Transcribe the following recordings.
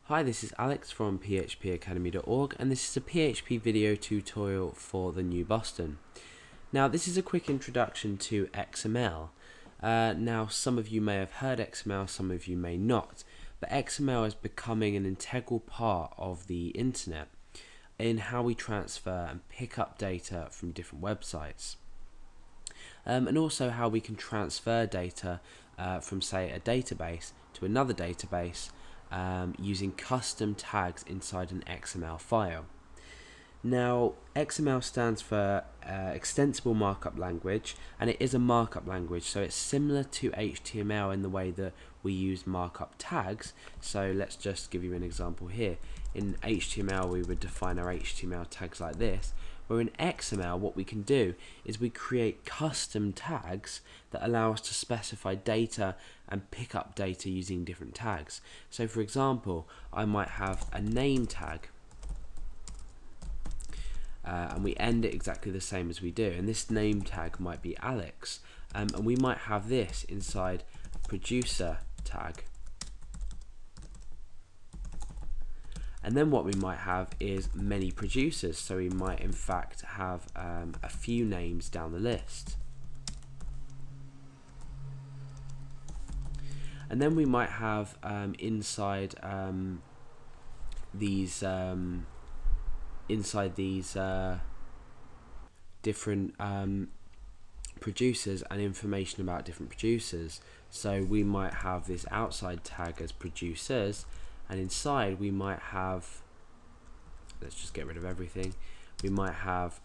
Hi, this is Alex from phpacademy.org, and this is a PHP video tutorial for the New Boston. Now, this is a quick introduction to XML. Now, some of you may have heard XML, some of you may not, but XML is becoming an integral part of the internet in how we transfer and pick up data from different websites. And also how we can transfer data from, say, a database to another database using custom tags inside an XML file. Now, XML stands for Extensible Markup Language, and it is a markup language, so it's similar to HTML in the way that we use markup tags. So let's just give you an example here. In HTML, we would define our HTML tags like this, where in XML what we can do is we create custom tags that allow us to specify data and pick up data using different tags. So for example, I might have a name tag, and we end it exactly the same as we do, and this name tag might be Alex, and we might have this inside producer tag. And then what we might have is many producers, so we might in fact have a few names down the list. And then we might have inside these different producers and information about different producers. So we might have this outside tag as producers, and inside we might have, let's just get rid of everything, we might have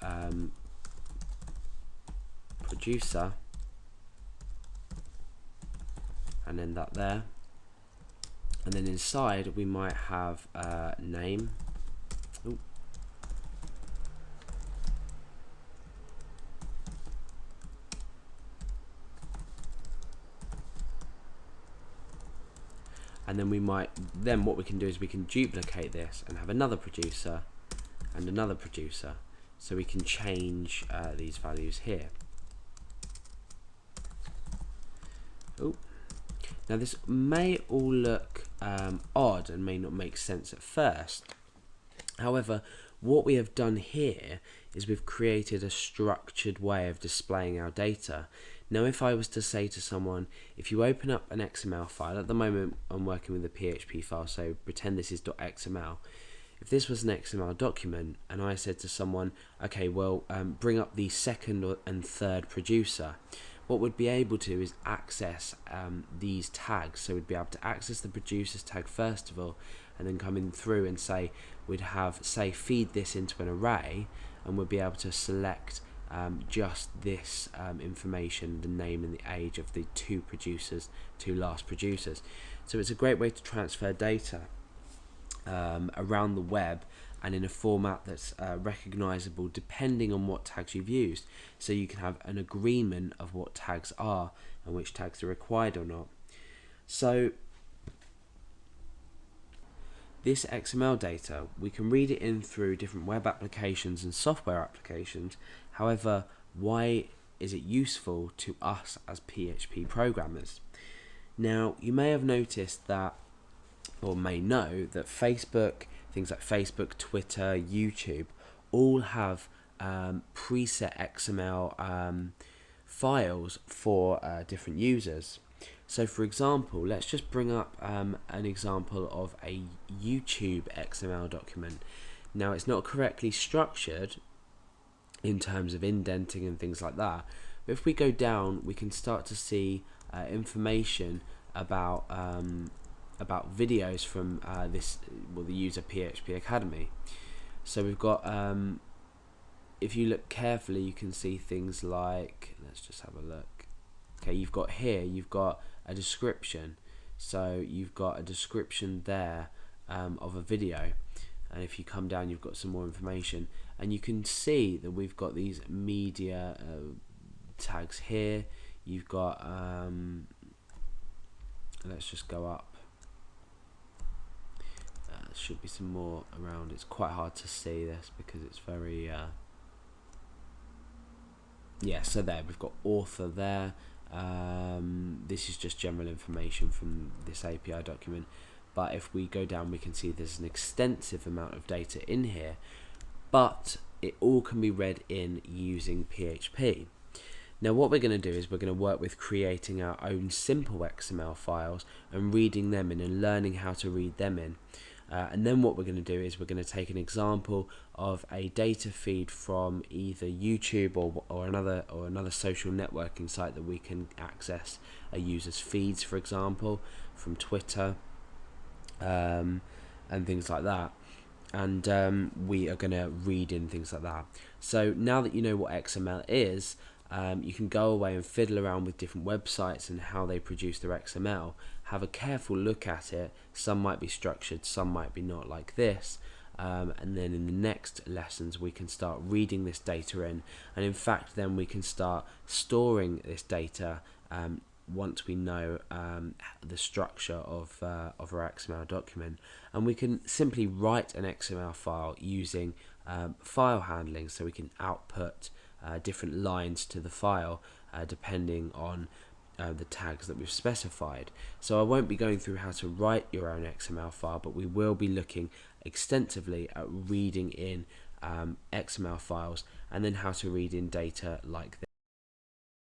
producer, and then that there, and then inside we might have name. Ooh. And then what we can do is we can duplicate this and have another producer and another producer, so we can change these values here. Ooh. Now this may all look odd and may not make sense at first. However, what we have done here is we've created a structured way of displaying our data. Now, if I was to say to someone, if you open up an XML file, at the moment I'm working with a PHP file, so pretend this is .xml. If this was an XML document and I said to someone, okay, well, bring up the second and third producer, what we'd be able to is access these tags. So we'd be able to access the producers tag first of all, and then coming through and say, we'd have, say, feed this into an array, and we'd be able to select just this information, the name and the age of the two last producers. So it's a great way to transfer data around the web, and in a format that's recognizable depending on what tags you've used. So you can have an agreement of what tags are and which tags are required or not. So this XML data, we can read it in through different web applications and software applications. However, why is it useful to us as PHP programmers? Now, you may have noticed that, or may know that Facebook, things like Facebook, Twitter, YouTube, all have preset XML files for different users. So for example, let's just bring up an example of a YouTube XML document. Now, it's not correctly structured in terms of indenting and things like that, but if we go down, we can start to see information about videos from the user PHP Academy. So we've got, if you look carefully, you can see things like, let's just have a look. Okay, you've got a description. So you've got a description there of a video, and if you come down, you've got some more information, and you can see that we've got these media tags here. You've got let's just go up. There should be some more around. It's quite hard to see this because it's very yeah, so there we've got author there. This is just general information from this API document. but if we go down we can see there's an extensive amount of data in here, but it all can be read in using PHP. Now what we're going to do is we're going to work with creating our own simple XML files and reading them in and learning how to read them in. And then what we're going to do is we're going to take an example of a data feed from either YouTube or another social networking site that we can access a user's feeds, for example, from Twitter and things like that. And we are going to read in things like that. So now that you know what XML is, you can go away and fiddle around with different websites and how they produce their XML. Have a careful look at it. Some might be structured, some might be not, like this. And then in the next lessons we can start reading this data in, and in fact then we can start storing this data once we know the structure of our XML document. And we can simply write an XML file using file handling, so we can output different lines to the file depending on the tags that we've specified. So I won't be going through how to write your own XML file, but we will be looking extensively at reading in XML files and then how to read in data like this.